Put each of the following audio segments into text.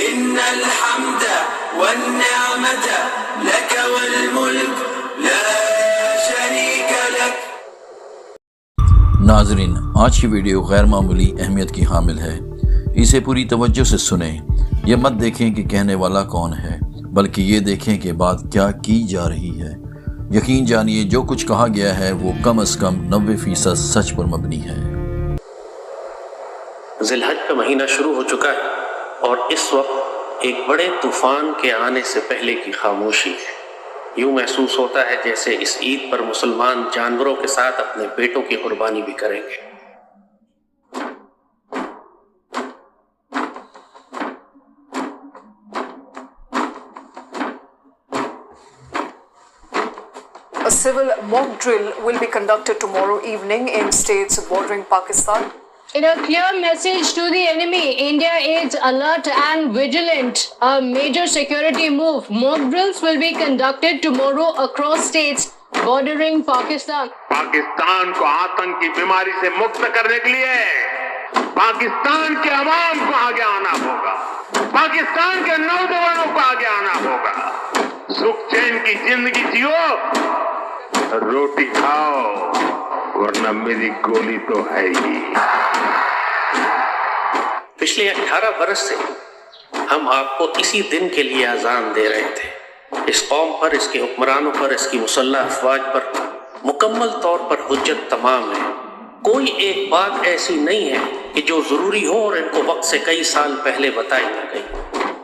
إن الحمد والنعمة لك والملك لا شريك لك. ناظرین، آج کی ویڈیو غیر معمولی اہمیت کی حامل ہے، اسے پوری توجہ سے سنیں۔ یہ مت دیکھیں کہ کہنے والا کون ہے، بلکہ یہ دیکھیں کہ بات کیا کی جا رہی ہے۔ یقین جانیے جو کچھ کہا گیا ہے وہ کم از کم 90% سچ پر مبنی ہے۔ ذی الحج کا مہینہ شروع ہو چکا ہے اور اس وقت ایک بڑے طوفان کے آنے سے پہلے کی خاموشی ہے۔ یوں محسوس ہوتا ہے جیسے اس عید پر مسلمان جانوروں کے ساتھ اپنے بیٹوں کی قربانی بھی کریں گے۔ A civil mock drill will be conducted tomorrow evening in states bordering Pakistan. In a clear message to the enemy, India is alert and vigilant. A major security move. Mock drills will be conducted tomorrow across states bordering Pakistan. Pakistan کو آتنک کی بیماری سے مکت کرنے کے لیے پاکستان کے عوام کو آگے آنا ہوگا، پاکستان کے نوجوانوں کو آگے آنا ہوگا۔ سکھ چین کی زندگی جیو، روٹی کھاؤ، ورنہ میری گولی تو ہے ہی۔ پچھلے 18 برس سے ہم آپ کو اسی دن کے لیے اذان دے رہے تھے۔ اس قوم پر، اس کے حکمرانوں پر، اس کی مسلح افواج پر مکمل طور پر حجت تمام ہے۔ کوئی ایک بات ایسی نہیں ہے کہ جو ضروری ہو اور ان کو وقت سے کئی سال پہلے بتائی نہ گئی۔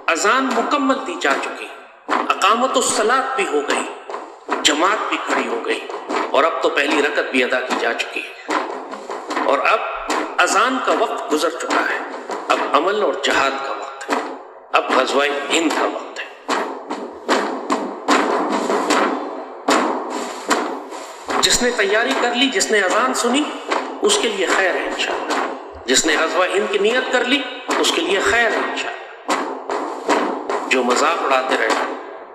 اذان مکمل دی جا چکی، اقامت الصلاۃ بھی ہو گئی، جماعت بھی کھڑی ہو گئی، اور اب تو پہلی رکعت بھی ادا کی جا چکی ہے۔ اور اب اذان کا وقت گزر چکا ہے، اب عمل اور جہاد کا وقت ہے، اب غزوہ ہند کا وقت ہے۔ جس نے تیاری کر لی، جس نے اذان سنی، اس کے لیے خیر ہے انشاءاللہ۔ جس نے غزوہ ہند کی نیت کر لی، اس کے لیے خیر ہے انشاءاللہ۔ جو مذاق اڑاتے رہے،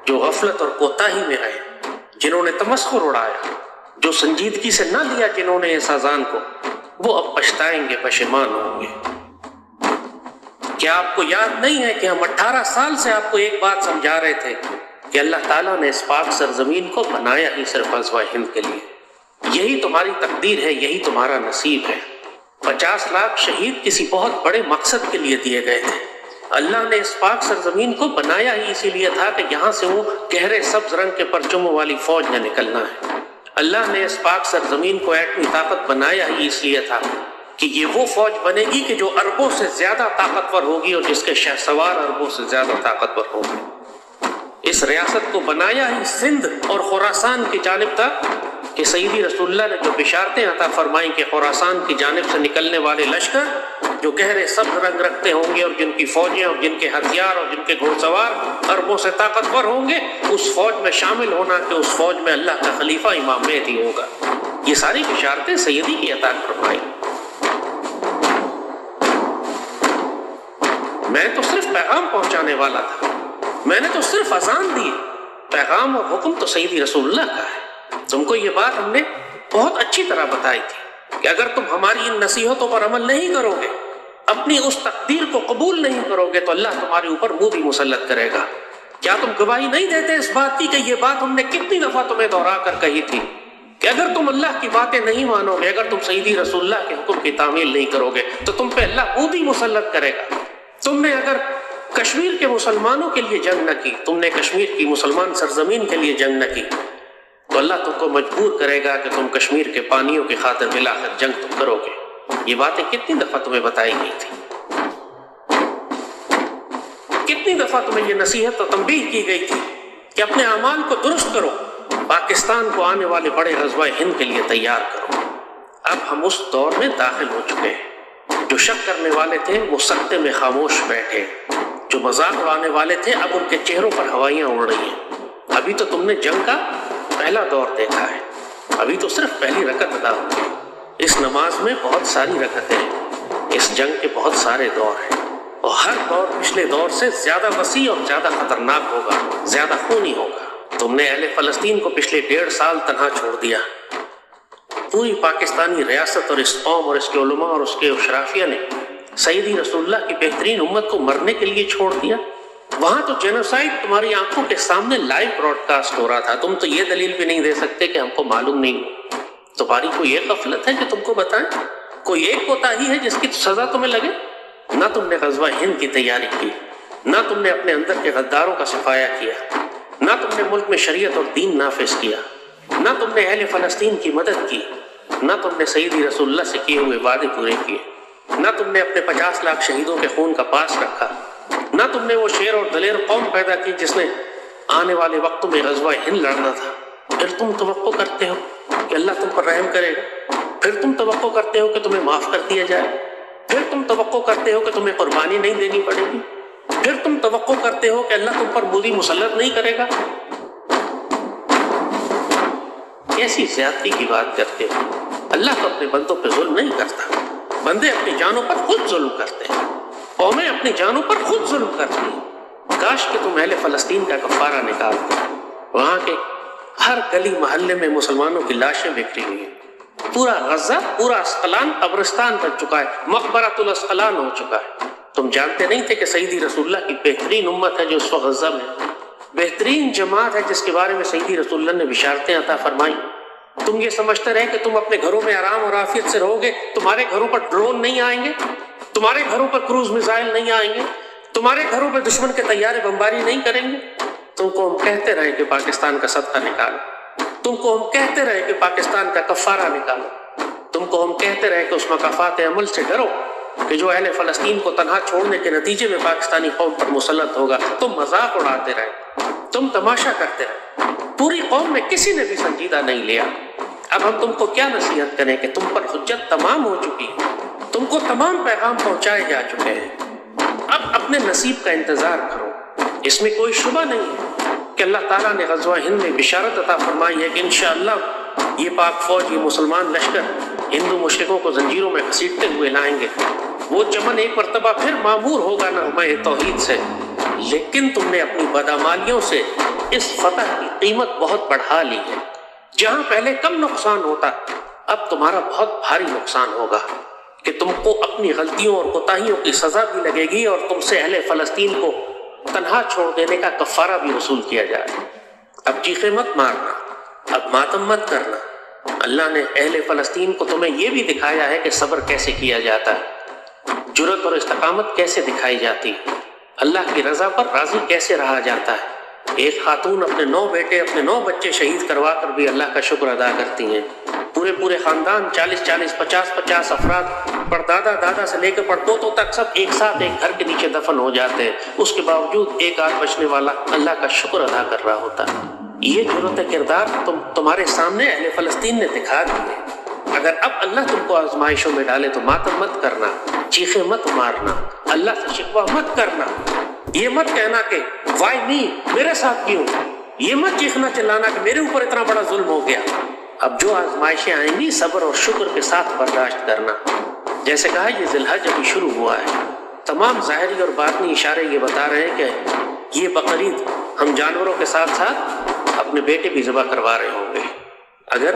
جو غفلت اور کوتاہی میں رہے، جنہوں نے تمسخر اڑایا، جو سنجیدگی سے نہ لیا جنہوں نے اس اذان کو، وہ اب پچھتائیں گے، پشیمان ہوں گے۔ کیا آپ کو یاد نہیں ہے کہ ہم 18 سال سے آپ کو ایک بات سمجھا رہے تھے کہ اللہ تعالیٰ نے اس پاک سرزمین کو بنایا ہی صرف غزوہ ہند کے لیے؟ یہی تمہاری تقدیر ہے، یہی تمہارا نصیب ہے۔ 50 لاکھ شہید کسی بہت بڑے مقصد کے لیے دیے گئے تھے۔ اللہ نے اس پاک سرزمین کو بنایا ہی اسی لیے تھا کہ یہاں سے وہ گہرے سبز رنگ کے پرچموں والی فوج نے نکلنا ہے۔ اللہ نے اس پاک سرزمین کو ایٹمی طاقت بنایا ہی اس لیے تھا کہ یہ وہ فوج بنے گی کہ جو اربوں سے زیادہ طاقتور ہوگی اور جس کے شہسوار اربوں سے زیادہ طاقتور ہوں گے۔ اس ریاست کو بنایا ہی سندھ اور خراسان کی جانب تھا کہ سیدی رسول اللہ نے جو بشارتیں عطا فرمائیں کہ خراسان کی جانب سے نکلنے والے لشکر جو گہرے سبز رنگ رکھتے ہوں گے اور جن کی فوجیں اور جن کے ہتھیار اور جن کے گھوڑ سوار اربوں سے طاقتور ہوں گے، اس فوج میں شامل ہونا کہ اس فوج میں اللہ کا خلیفہ امام مہدی ہوگا۔ یہ ساری بشارتیں سیدی کی عطا فرمائیں۔ میں تو صرف پیغام پہنچانے والا تھا، میں نے تو صرف اذان دی، پیغام اور حکم تو سیدی رسول اللہ کا ہے۔ تم کو یہ بات ہم نے بہت اچھی طرح بتائی تھی کہ اگر تم ہماری ان نصیحتوں پر عمل نہیں کرو گے، اپنی اس تقدیر کو قبول نہیں کرو گے، تو اللہ تمہارے اوپر منہ بھی مسلط کرے گا۔ کیا تم گواہی نہیں دیتے اس بات کی کہ یہ بات ہم نے کتنی دفعہ تمہیں دہرا کر کہی تھی کہ اگر تم اللہ کی باتیں نہیں مانو گے، اگر تم سیدی رسول اللہ کے حکم کی تعمیل نہیں کرو گے تو تم پہ اللہ منہ بھی مسلط کرے گا۔ تم نے اگر کشمیر کے مسلمانوں کے لیے جنگ نہ کی، تم نے کشمیر کی مسلمان سرزمین کے لیے جنگ نہ کی، تو اللہ تم کو مجبور کرے گا کہ تم کشمیر کے پانیوں کی خاطر بالآخر جنگ تم کرو گے۔ یہ باتیں کتنی دفعہ تمہیں بتائی گئی تھی، کتنی دفعہ تمہیں یہ نصیحت و تنبیہ کی گئی تھی کہ اپنے اعمال کو درست کرو، پاکستان کو آنے والے بڑے غزوہ ہند کے لیے تیار کرو۔ اب ہم اس دور میں داخل ہو چکے ہیں۔ جو شک کرنے والے تھے وہ سکتے میں خاموش بیٹھے، جو مذاق اڑانے والے تھے اب ان کے چہروں پر ہوائیاں اڑ رہی ہیں۔ ابھی تو تم نے جنگ کا پہلا دور دیکھا ہے، ابھی تو صرف پہلی رکعت ادا ہوئی۔ اس نماز میں بہت ساری رکعتیں ہیں، اس جنگ کے بہت سارے دور ہیں، اور ہر دور پچھلے دور سے زیادہ وسیع اور زیادہ خطرناک ہوگا، زیادہ خونی ہوگا۔ تم نے اہل فلسطین کو پچھلے 1.5 سال تنہا چھوڑ دیا۔ پوری پاکستانی ریاست اور اس قوم اور اس کے علماء اور اس کے اشرافیہ نے سیدی رسول اللہ کی بہترین امت کو مرنے کے لیے چھوڑ دیا۔ وہاں تو جینوسائیڈ تمہاری آنکھوں کے سامنے لائیو براڈ کاسٹ ہو رہا تھا. تم تو یہ دلیل بھی نہیں دے سکتے کہ ہم کو معلوم نہیں. تمہاری کوئی ایک غفلت ہے کہ تم کو بتائیں؟ کوئی ایک کوتاہی ہے جس کی سزا تمہیں لگے؟ نہ تم نے غزوہ ہند کی تیاری کی، نہ تم نے اپنے اندر کے غداروں کا صفایا کیا، نہ تم نے ملک میں شریعت اور دین نافذ کیا، نہ تم نے اہل فلسطین کی مدد کی، نہ تم نے سیدی رسول اللہ سے کیے ہوئے وعدے پورے کیے، نہ تم نے اپنے 50 لاکھ شہیدوں کے خون کا پاس رکھا، نہ تم نے وہ شیر اور دلیر قوم پیدا کی جس نے آنے والے وقتوں میں غزوہ ہند لڑنا تھا. پھر تم توقع کرتے ہو کہ اللہ تم پر رحم کرے گا، پھر تم توقع کرتے ہو کہ تمہیں معاف کر دیا جائے، پھر تم توقع کرتے ہو کہ تمہیں قربانی نہیں دینی پڑے گی، پھر تم توقع کرتے ہو کہ اللہ تم پر بری مسلط نہیں کرے گا. کیسی زیادتی کی بات کرتے ہو؟ اللہ تو اپنے بندوں پہ ظلم نہیں کرتا. بندے اپنی جانوں پر خود ظلم کرتے ہیں، قومیں اپنی جانوں پر خود ظلم کرتی ہیں. کاش کہ تم اہل فلسطین کا کفارہ نکالتے. وہاں کے ہر گلی محلے میں مسلمانوں کی لاشیں بکھری ہوئی ہیں. پورا غزہ، پورا اسقلان قبرستان بن چکا ہے، مقبرۃ الاسقلان ہو چکا ہے. تم جانتے نہیں تھے کہ سیدی رسول اللہ کی بہترین امت ہے جو اس وقت غزہ میں، بہترین جماعت ہے جس کے بارے میں سیدی رسول اللہ نے بشارتیں عطا فرمائی. تم یہ سمجھتے رہے کہ تم اپنے گھروں میں آرام اور عافیت سے رہو گے، تمہارے گھروں پر ڈرون نہیں آئیں گے، تمہارے گھروں پر کروز میزائل نہیں آئیں گے، تمہارے گھروں پہ دشمن کے طیارے بمباری نہیں کریں گے. تم کو ہم کہتے رہے کہ پاکستان کا صدقہ نکالو، تم کو ہم کہتے رہے کہ پاکستان کا کفارہ نکالو، تم کو ہم کہتے رہے کہ اس مکافات عمل سے ڈرو کہ جو اہل فلسطین کو تنہا چھوڑنے کے نتیجے میں پاکستانی قوم پر مسلط ہوگا. تم مذاق اڑاتے رہے، تم تماشا کرتے رہے، پوری قوم میں کسی نے بھی سنجیدہ نہیں لیا. اب ہم تم کو کیا نصیحت کریں کہ تم پر حجت تمام ہو چکی ہے، تم کو تمام پیغام پہنچائے جا چکے ہیں. اب اپنے نصیب کا انتظار کرو. اس میں کوئی شبہ نہیں ہے کہ اللہ تعالیٰ نے غزوہ ہند میں بشارت عطا فرمائی ہے کہ انشاءاللہ یہ پاک فوج، یہ مسلمان لشکر ہندو مشرکوں کو زنجیروں میں گھسیٹتے ہوئے لائیں گے. وہ چمن ایک مرتبہ پھر معمور ہوگا نغمہ توحید سے. لیکن تم نے اپنی بدعمالیوں سے اس فتح کی قیمت بہت بڑھا لی ہے. جہاں پہلے کم نقصان ہوتا، اب تمہارا بہت بھاری نقصان ہوگا کہ تم کو اپنی غلطیوں اور کوتاہیوں کی سزا بھی لگے گی اور تم سے اہل فلسطین کو تنہا چھوڑ دینے کا کفارہ بھی وصول کیا جائے. اب چیخیں مت مارنا، اب ماتم مت کرنا. اللہ نے اہل فلسطین کو تمہیں یہ بھی دکھایا ہے کہ صبر کیسے کیا جاتا ہے، جرأت اور استقامت کیسے دکھائی جاتی ہے، اللہ کی رضا پر راضی کیسے رہا جاتا ہے. ایک خاتون اپنے 9 بیٹے، اپنے 9 بچے شہید کروا کر بھی اللہ کا شکر ادا کرتی ہیں. پورے خاندان 40 50 افراد، پردادا دادا سے لے کر پڑپوتوں تک سب ایک ساتھ ایک گھر کے نیچے دفن ہو جاتے ہیں. اس کے باوجود ایک آدھ بچنے والا اللہ کا شکر ادا کر رہا ہوتا. یہ جرأت کردار تمہارے سامنے اہل فلسطین نے دکھا دی ہے. اگر اب اللہ تم کو آزمائشوں میں ڈالے تو ماتم مت کرنا، چیخیں مت مارنا، اللہ سے شکوہ مت کرنا. یہ مت کہنا کہ وائی می، میرے ساتھ کیوں، یہ مت چیخنا چلانا کہ میرے اوپر اتنا بڑا ظلم ہو گیا. اب جو آزمائشیں آئیں گی صبر اور شکر کے ساتھ برداشت کرنا. جیسے کہا یہ ذی الحج ابھی شروع ہوا ہے. تمام ظاہری اور باطنی اشارے یہ بتا رہے ہیں کہ یہ بقرعید ہم جانوروں کے ساتھ ساتھ اپنے بیٹے بھی ذبح کروا رہے ہوں گے. اگر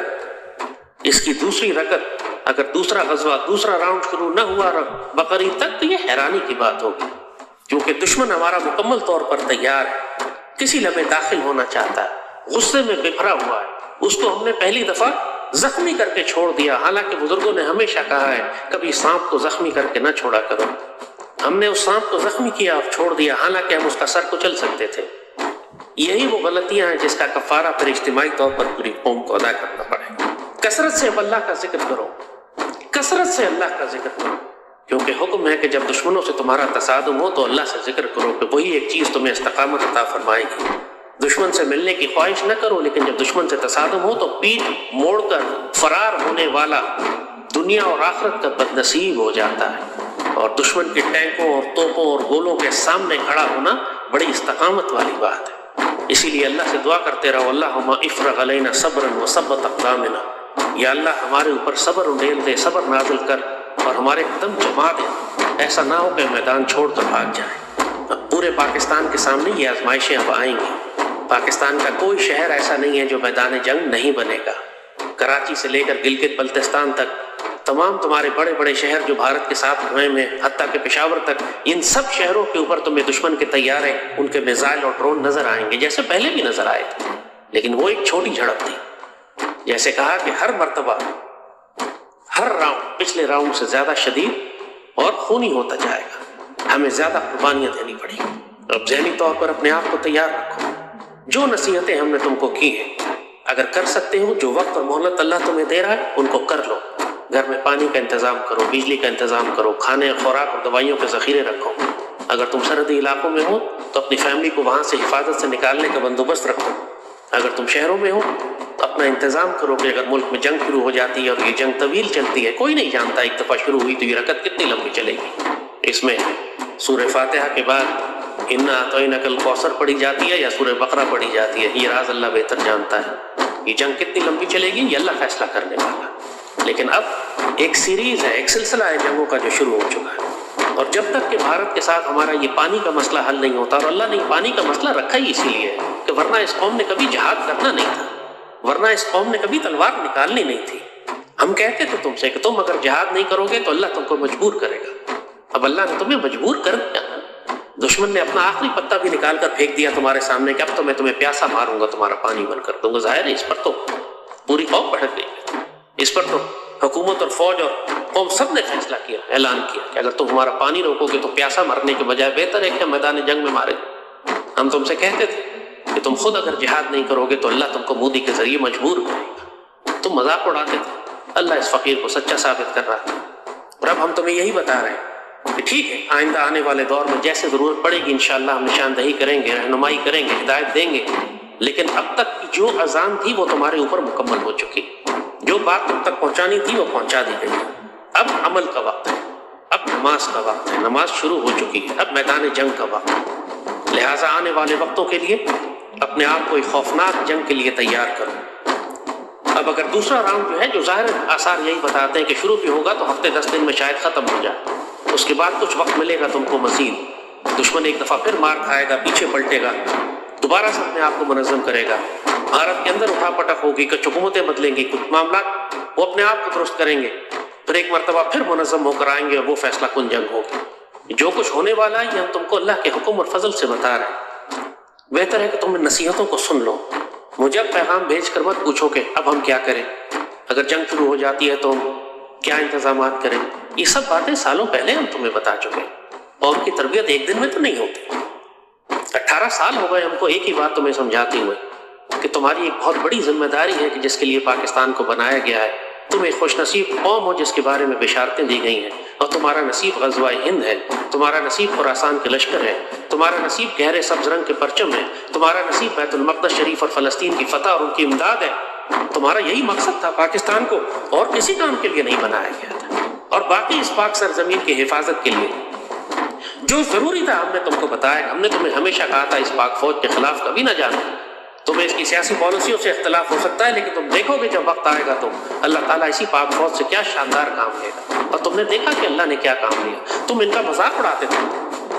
اس کی دوسری رکعت، اگر دوسرا غزوہ، دوسرا راؤنڈ شروع نہ ہوا بقرعید تک، تو یہ حیرانی کی بات ہوگی، کیونکہ دشمن ہمارا مکمل طور پر تیار ہے، کسی لمحے داخل ہونا چاہتا ہے، غصے میں بکھرا ہوا ہے. اس کو ہم نے پہلی دفعہ زخمی کر کے چھوڑ دیا، حالانکہ بزرگوں نے ہمیشہ کہا ہے کبھی سانپ کو زخمی کر کے نہ چھوڑا کرو. ہم نے اس سانپ کو زخمی کیا اور چھوڑ دیا، حالانکہ ہم اس کا سر کچل سکتے تھے. یہی وہ غلطیاں ہیں جس کا کفارہ پھر اجتماعی طور پر پوری قوم کو ادا کرنا پڑے. کثرت سے اب اللہ کا ذکر کرو، کثرت سے اللہ کا ذکر کرو، کیونکہ حکم ہے کہ جب دشمنوں سے تمہارا تصادم ہو تو اللہ سے ذکر کرو کہ وہی ایک چیز تمہیں استقامت عطا فرمائے گی. دشمن سے ملنے کی خواہش نہ کرو، لیکن جب دشمن سے تصادم ہو تو پیٹھ موڑ کر فرار ہونے والا دنیا اور آخرت کا بد نصیب ہو جاتا ہے. اور دشمن کے ٹینکوں اور توپوں اور گولوں کے سامنے کھڑا ہونا بڑی استقامت والی بات ہے. اسی لیے اللہ سے دعا کرتے رہو، اللہم افرغ علینا صبرا وثبت اقدامنا. یا اللہ ہمارے اوپر صبر انڈیل دے، صبر نازل کر اور ہمارے قدم جما دے، ایسا نہ ہو کہ میدان چھوڑ کر بھاگ جائیں. پورے پاکستان کے سامنے یہ آزمائشیں اب آئیں گی. پاکستان کا کوئی شہر ایسا نہیں ہے جو میدان جنگ نہیں بنے گا. کراچی سے لے کر گلگت بلتستان تک تمام تمہارے بڑے بڑے شہر جو بھارت کے ساتھ ہوئے میں، حتیٰ کہ پشاور تک، ان سب شہروں کے اوپر تمہیں دشمن کے طیارے، ان کے میزائل اور ڈرون نظر آئیں گے، جیسے پہلے بھی نظر آئے تھے، لیکن وہ ایک چھوٹی جھڑپ تھی۔ جیسے کہا کہ ہر مرتبہ، ہر راؤنڈ پچھلے راؤنڈ سے زیادہ شدید اور خونی ہوتا جائے گا، ہمیں زیادہ قربانیاں دینی پڑیں گی۔ اب ذہنی طور پر اپنے آپ کو تیار رکھو۔ جو نصیحتیں ہم نے تم کو کی ہیں، اگر کر سکتے ہو، جو وقت اور مہلت اللہ تمہیں دے رہا ہے ان کو کر لو۔ گھر میں پانی کا انتظام کرو، بجلی کا انتظام کرو، کھانے، خوراک اور دوائیوں کے ذخیرے رکھو۔ اگر تم سرحدی علاقوں میں ہو تو اپنی فیملی کو وہاں سے حفاظت سے نکالنے کا بندوبست رکھو۔ اگر تم شہروں میں ہو تو اپنا انتظام کرو کہ اگر ملک میں جنگ شروع ہو جاتی ہے، اور یہ جنگ طویل چلتی ہے، کوئی نہیں جانتا ایک دفعہ شروع ہوئی تو یہ رکعت کتنی لمبی چلے گی۔ اس میں سورہ فاتحہ کے بعد انا اعطیناک الکوثر پڑھی جاتی ہے یا سورہ بقرہ پڑھی جاتی ہے، یہ راز اللہ بہتر جانتا ہے۔ یہ جنگ کتنی لمبی چلے گی یہ اللہ فیصلہ کرنے والا۔ لیکن اب ایک سیریز ہے، ایک سلسلہ ہے جنگوں کا جو شروع ہو چکا ہے، اور جب تک کہ بھارت کے ساتھ ہمارا یہ پانی کا مسئلہ حل نہیں ہوتا، اور اللہ نے پانی کا مسئلہ رکھا ہی اسی لیے کہ ورنہ اس قوم نے کبھی جہاد کرنا نہیں تھا، ورنہ اس قوم نے کبھی تلوار نکالنی نہیں تھی۔ ہم کہتے تھے تم سے کہ تم اگر جہاد نہیں کرو گے تو اللہ تم کو مجبور کرے گا۔ اب اللہ نے تمہیں مجبور کر دیا، دشمن نے اپنا آخری پتا بھی نکال کر پھینک دیا تمہارے سامنے کہ اب تو میں تمہیں پیاسا ماروں گا، تمہارا پانی بند کر دوں گا۔ ظاہر ہے اس پر تو پوری قوم بھڑک گئی، اس پر تو حکومت اور فوج اور قوم سب نے فیصلہ کیا، اعلان کیا کہ اگر تم ہمارا پانی روکو گے تو پیاسا مرنے کے بجائے بہتر ہے کہ میدان جنگ میں مارے۔ ہم تم سے کہتے تھے کہ تم خود اگر جہاد نہیں کرو گے تو اللہ تم کو مودی کے ذریعے مجبور کرے گا۔ تم مذاق اڑاتے تھے، اللہ اس فقیر کو سچا ثابت کر رہا تھا۔ اور اب ہم تمہیں یہی بتا رہے ہیں کہ ٹھیک ہے، آئندہ آنے والے دور میں جیسے ضرورت پڑے گی انشاءاللہ ہم نشاندہی کریں گے، رہنمائی کریں گے، ہدایت دیں گے، لیکن اب تک کی جو اذان تھی وہ تمہارے اوپر مکمل ہو چکی، جو بات تم تک پہنچانی تھی وہ پہنچا دی گئی۔ اب عمل کا وقت ہے، اب نماز کا وقت ہے، نماز شروع ہو چکی ہے، اب میدان جنگ کا وقت ہے۔ لہٰذا آنے والے وقتوں کے لیے اپنے آپ کو ایک خوفناک جنگ کے لیے تیار کرو۔ اب اگر دوسرا راؤنڈ جو ہے، جو ظاہر آثار یہی بتاتے ہیں کہ شروع بھی ہوگا تو ہفتے 10 دن میں شاید ختم ہو جائے، اس کے بعد کچھ وقت ملے گا تم کو مزید۔ دشمن ایک دفعہ پھر مار کھائے گا، پیچھے پلٹے گا، دوبارہ سے اپنے آپ کو منظم کرے گا، بھارت کے اندر اٹھا پٹک ہوگی، کچھ حکومتیں بدلیں گی، کچھ معاملات وہ اپنے آپ کو درست کریں گے، پھر ایک مرتبہ پھر منظم ہو کر آئیں گے اور وہ فیصلہ کن جنگ ہوگی۔ جو کچھ ہونے والا ہے یہ ہم تم کو اللہ کے حکم اور فضل سے بتا رہے ہیں۔ بہتر ہے کہ تم ان نصیحتوں کو سن لو، مجھے اب پیغام بھیج کر مت پوچھو کہ اب ہم کیا کریں، اگر جنگ شروع ہو جاتی ہے تو ہم کیا انتظامات کریں۔ یہ سب باتیں سالوں پہلے ہم تمہیں بتا چکے۔ قوم کی تربیت ایک دن میں تو نہیں ہوتی۔ 18 سال ہو گئے ہم کو ایک ہی بات تمہیں سمجھاتے ہوئے کہ تمہاری ایک بہت بڑی ذمہ داری ہے کہ جس کے لیے پاکستان کو بنایا گیا ہے۔ تم ایک خوش نصیب قوم ہو جس کے بارے میں بشارتیں دی گئی ہیں، اور تمہارا نصیب غزوہ ہند ہے، تمہارا نصیب خراسان کے لشکر ہے، تمہارا نصیب گہرے سبز رنگ کے پرچم ہے، تمہارا نصیب بیت المقدس شریف اور فلسطین کی فتح اور ان کی امداد ہے۔ تمہارا یہی مقصد تھا، پاکستان کو اور کسی کام کے لیے نہیں بنایا گیا تھا، اور باقی اس پاک سرزمین کی حفاظت کے لیے جو ضروری تھا ہم نے تم کو بتایا۔ ہم نے تمہیں ہمیشہ کہا تھا اس پاک فوج کے خلاف کبھی نہ جانا، تمہیں اس کی سیاسی پالیسیوں سے اختلاف ہو سکتا ہے، لیکن تم دیکھو گے جب وقت آئے گا تو اللہ تعالیٰ اسی پاک فوج سے کیا شاندار کام لے گا، اور تم نے دیکھا کہ اللہ نے کیا کام لیا۔ تم ان کا مذاق اڑاتے تھے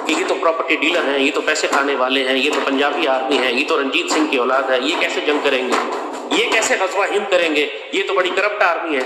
کہ یہ تو پراپرٹی ڈیلر ہیں، یہ تو پیسے کھانے والے ہیں، یہ تو پنجابی آرمی ہے، یہ تو رنجیت سنگھ کی اولاد ہے، یہ کیسے جنگ کریں گے، یہ کیسے غزوہ ہند کریں گے، یہ تو بڑی کرپٹ آرمی ہے۔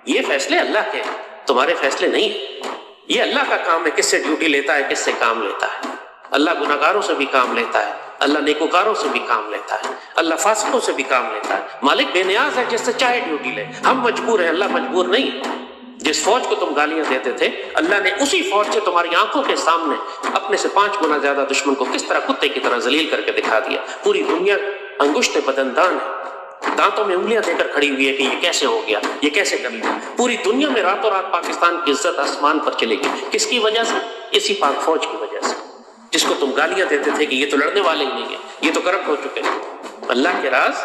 یہ فیصلے اللہ کے ہیں، تمہارے فیصلے نہیں ہیں۔ یہ اللہ کا کام ہے، کس سے ڈیوٹی لیتا ہے، کس سے کام لیتا ہے۔ اللہ گناہگاروں سے بھی کام لیتا ہے، اللہ نیکوکاروں سے بھی کام لیتا ہے، اللہ فاسقوں سے بھی کام لیتا ہے۔ مالک بے نیاز ہے، جس سے چاہے ڈیوٹی لے۔ ہم مجبور ہیں، اللہ مجبور نہیں۔ جس فوج کو تم گالیاں دیتے تھے، اللہ نے اسی فوج سے تمہاری آنکھوں کے سامنے اپنے سے 5 گنا زیادہ دشمن کو کس طرح کتے کی طرح ذلیل کر کے دکھا دیا۔ پوری دنیا انگشت بدندان ہے، دانتوں میں انگلیاں دے کر کھڑی ہوئی ہے کہ یہ کیسے ہو گیا، یہ کیسے کر لیا۔ پوری دنیا میں راتوں رات پاکستان کی عزت آسمان پر چلے گی، کس کی وجہ سے؟ اسی پاک فوج کی وجہ سے، جس کو تم گالیاں دیتے تھے کہ یہ تو لڑنے والے ہی نہیں ہیں، یہ تو کرپٹ ہو چکے ہیں۔ اللہ کے راز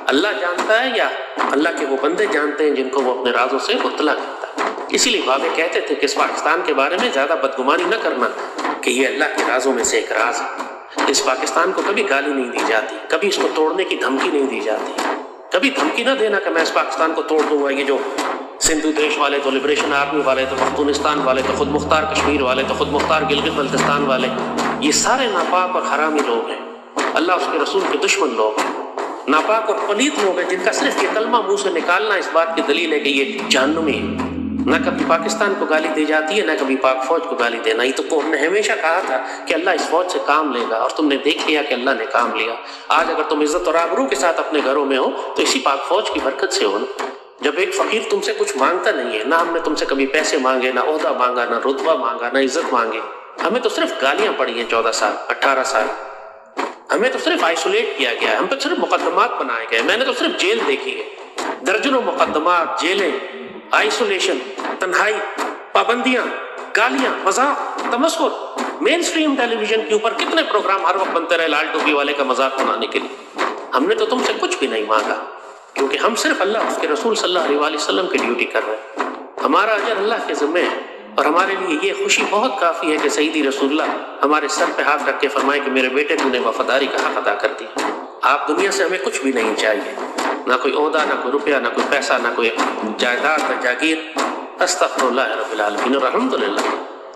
اللہ جانتا ہے یا اللہ کے وہ بندے جانتے ہیں جن کو وہ اپنے رازوں سے مطلع کرتا ہے۔ اسی لیے بابے کہتے تھے کہ اس پاکستان کے بارے میں زیادہ بدگمانی نہ کرنا کہ یہ اللہ کے رازوں میں سے ایک راز ہے۔ اس پاکستان کو کبھی گالی نہیں دی جاتی، کبھی اس کو توڑنے کی دھمکی نہیں دی جاتی، کبھی دھمکی نہ دینا کہ میں اس پاکستان کو توڑ دوں گا۔ یہ جو سندھو دیش والے تو لبریشن آرمی والے تو پختونستان والے تو خود مختار کشمیر والے تو خود مختار گلگت بلتستان والے، یہ سارے ناپاک اور حرامی لوگ ہیں، اللہ اس کے رسول کے دشمن لوگ ہیں، ناپاک اور پلیت لوگ ہیں جن کا صرف یہ کلمہ منہ سے نکالنا اس بات کی دلیل ہے کہ یہ جہنمی ہے۔ نہ کبھی پاکستان کو گالی دی جاتی ہے، نہ کبھی پاک فوج کو گالی دینا. یہ تو ہم نے ہمیشہ کہا تھا کہ اللہ اس فوج سے کام لے گا، اور تم نے دیکھ لیا کہ اللہ نے کام لیا. آج اگر تم عزت اور آبرو کے ساتھ اپنے گھروں میں ہو تو اسی پاک فوج کی برکت سے ہو نا. جب ایک فقیر تم سے کچھ مانگتا نہیں ہے، نہ ہم نے تم سے کبھی پیسے مانگے، نہ عہدہ مانگا، نہ رتبہ مانگا، نہ عزت مانگے. ہمیں تو صرف گالیاں پڑی ہیں 14 سال 18 سال. ہمیں تو صرف آئسولیٹ کیا گیا ہے، ہم پہ صرف مقدمات بنائے گئے. میں نے تو صرف جیل دیکھی ہے، درجنوں مقدمات، جیلیں، آئسولیشن، تنہائی، پابندیاں، گالیاں، مذاق، تمسخر. مین اسٹریم ٹیلی ویژن کے اوپر کتنے پروگرام ہر وقت بنتے رہے لال ٹوپی والے کا مذاق بنانے کے لیے. ہم نے تو تم سے کچھ بھی نہیں مانگا، کیونکہ ہم صرف اللہ اس کے رسول صلی اللہ علیہ وسلم کی ڈیوٹی کر رہے ہیں. ہمارا اجر اللہ کے ذمہ ہے، اور ہمارے لیے یہ خوشی بہت کافی ہے کہ سیدی رسول اللہ ہمارے سر پہ ہاتھ رکھ کے فرمائے کہ میرے بیٹے تو نے وفاداری کا حق ادا کر دیا. آپ دنیا سے ہمیں کچھ بھی نہیں چاہیے، نہ کوئی عہدہ، نہ کوئی روپیہ، نہ کوئی پیسہ، نہ کوئی جائیداد، نہ جاگیر. استغفر اللہ رب العالمین. اور الحمدللہ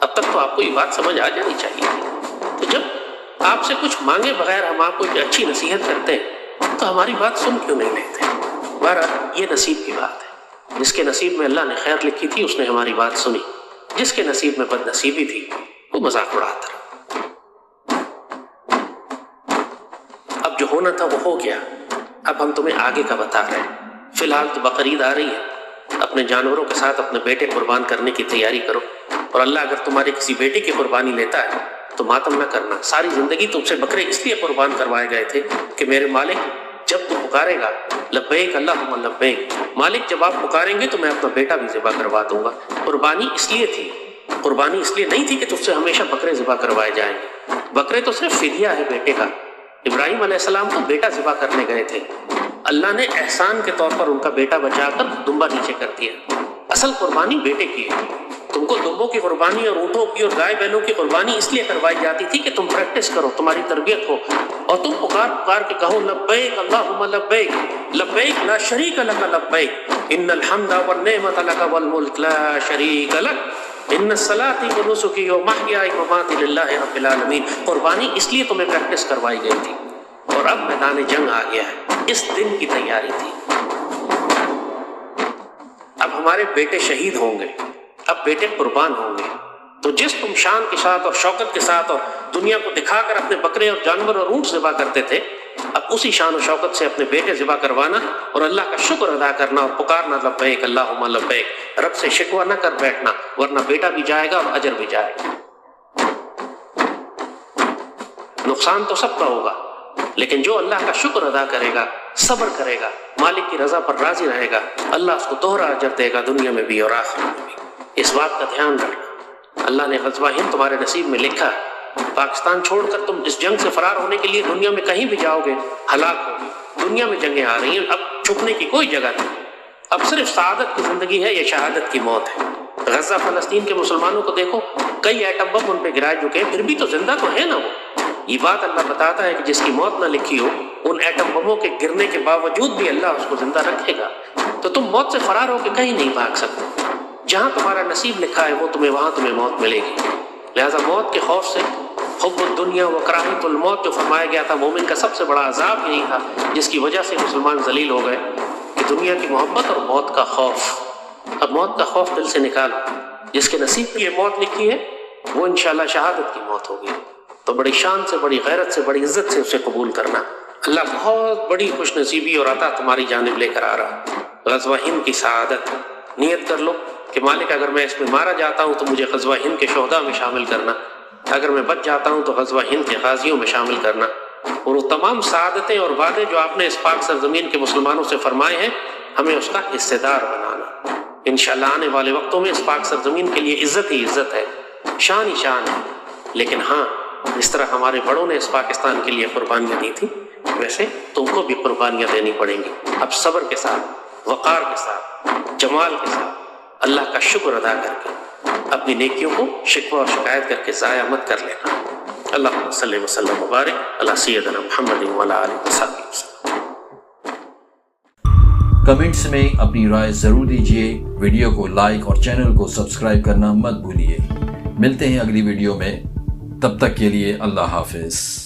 اب تک تو آپ کو یہ بات سمجھ آ جانی چاہیے. تو جب آپ سے کچھ مانگے بغیر ہم آپ کو ایک اچھی نصیحت کرتے ہیں تو ہماری بات سن کیوں نہیں لیتے؟ بہرحال یہ نصیب کی بات ہے. جس کے نصیب میں اللہ نے خیر لکھی تھی اس نے ہماری بات سنی، جس کے نصیب میں بد نصیبی تھی وہ مذاق اڑاتا رہا. اب جو ہونا تھا وہ ہو گیا. اب ہم تمہیں آگے کا بتا رہے ہیں. فی الحال تو بقرعید آ رہی ہے، اپنے جانوروں کے ساتھ اپنے بیٹے قربان کرنے کی تیاری کرو. اور اللہ اگر تمہاری کسی بیٹے کی قربانی لیتا ہے تو ماتم نہ کرنا. ساری زندگی تم سے بکرے اس لیے قربان کروائے گئے تھے کہ میرے مالک جب تو پکارے گا لبیک اللہم لبیک، مالک جب آپ پکاریں گے تو میں اپنا بیٹا بھی ذبح کروا دوں گا. قربانی اس لیے تھی، قربانی اس لیے نہیں تھی کہ تم سے ہمیشہ بکرے ذبح کروائے جائیں گے. بکرے تو صرف فدیہ ہے بیٹے کا. ابراہیم علیہ السلام کو بیٹا ذبح کرنے گئے تھے، اللہ نے احسان کے طور پر ان کا بیٹا بچا کر دمبا نیچے کر دیا. اصل قربانی بیٹے کی ہے. تم کو دمبوں کی قربانی اور اونٹوں کی اور گائے بیلوں کی قربانی اس لیے کروائی جاتی تھی کہ تم پریکٹس کرو، تمہاری تربیت ہو، اور تم پکار پکار کے کہو لبیک اللہم لبیک لبیک لا شریک لک لبیک ان الحمد والنعمت لک والملک لا شریک لک ان الصلاۃ ونسکی ومحیائی ومماتی للہ رب العالمین. قربانی اس لیے تمہیں پریکٹس کروائی گئی تھی. اور اب میدان جنگ آ گیا ہے، اس دن کی تیاری تھی. اب ہمارے بیٹے شہید ہوں گے، اب بیٹے قربان ہوں گے. تو جس تم شان کے ساتھ اور شوکت کے ساتھ اور دنیا کو دکھا کر اپنے بکرے اور جانور اور اونٹ ذبح کرتے تھے، اب اسی شان و شوکت سے اپنے بیٹے ذبح کروانا اور اللہ کا شکر ادا کرنا اور پکارنا لبیک اللہم لبیک. رب سے شکوہ نہ کر بیٹھنا، ورنہ بیٹا بھی جائے گا اور اجر بھی جائے گا. نقصان تو سب کا ہوگا، لیکن جو اللہ کا شکر ادا کرے گا، صبر کرے گا، مالک کی رضا پر راضی رہے گا، اللہ اس کو دوہرا اجر دے گا دنیا میں بھی اور آخرت میں بھی. اس بات کا دھیان رکھنا. اللہ نے غزوہ ہند تمہارے نصیب میں لکھا ہے. پاکستان چھوڑ کر تم اس جنگ سے فرار ہونے کے لیے دنیا میں کہیں بھی جاؤ گے ہلاک ہوگے. دنیا میں جنگیں آ رہی ہیں، اب چھپنے کی کوئی جگہ نہیں. اب صرف سعادت کی زندگی ہے یا شہادت کی موت ہے. غزہ فلسطین کے مسلمانوں کو دیکھو، کئی ایٹم بم ان پہ گرائے چکے ہیں، پھر بھی تو زندہ تو ہے نا وہ. یہ بات اللہ بتاتا ہے کہ جس کی موت نہ لکھی ہو، ان ایٹم بموں کے گرنے کے باوجود بھی اللہ اس کو زندہ رکھے گا. تو تم موت سے فرار ہو کے کہیں نہیں بھاگ سکتے. جہاں تمہارا نصیب لکھا ہے وہ وہاں تمہیں موت ملے گی. لہذا موت کے خوف سے حب الدنیا و کراہیت الموت جو فرمایا گیا تھا، مومن کا سب سے بڑا عذاب یہی تھا جس کی وجہ سے مسلمان ذلیل ہو گئے، کہ دنیا کی محبت اور موت کا خوف. اب موت کا خوف دل سے نکالو. جس کے نصیب کی یہ موت لکھی ہے وہ انشاءاللہ شہادت کی موت ہوگی. تو بڑی شان سے، بڑی غیرت سے، بڑی عزت سے اسے قبول کرنا. اللہ بہت بڑی خوش نصیبی اور عطا تمہاری جانب لے کر آ رہا. غزوہ ہند کی سعادت نیت کر لو کہ مالک اگر میں اس میں مارا جاتا ہوں تو مجھے غزوہ ہند کے شہداء میں شامل کرنا، اگر میں بچ جاتا ہوں تو غزوہ ہند کے غازیوں میں شامل کرنا. اور وہ تمام سعادتیں اور وعدے جو آپ نے اس پاک سرزمین کے مسلمانوں سے فرمائے ہیں، ہمیں اس کا حصے دار بنانا. انشاءاللہ آنے والے وقتوں میں اس پاک سرزمین کے لیے عزت ہی عزت ہے، شان ہی شان ہے. لیکن ہاں، جس طرح ہمارے بڑوں نے اس پاکستان کے لیے قربانیاں دی تھی، ویسے تم کو بھی قربانیاں دینی پڑیں گی. اب صبر کے ساتھ، وقار کے ساتھ، جمال کے ساتھ اللہ کا شکر ادا کر کے اپنی نیکیوں کو شکوہ اور شکایت کر کے ضائع مت کر لینا. اللہم صلی وسلم مبارک علی سیدنا محمد وعلی آلہ وصحبہ وسلم. کمنٹس میں اپنی رائے ضرور دیجیے. ویڈیو کو لائک اور چینل کو سبسکرائب کرنا مت بھولیے. ملتے ہیں اگلی ویڈیو میں، تب تک کے لیے اللہ حافظ.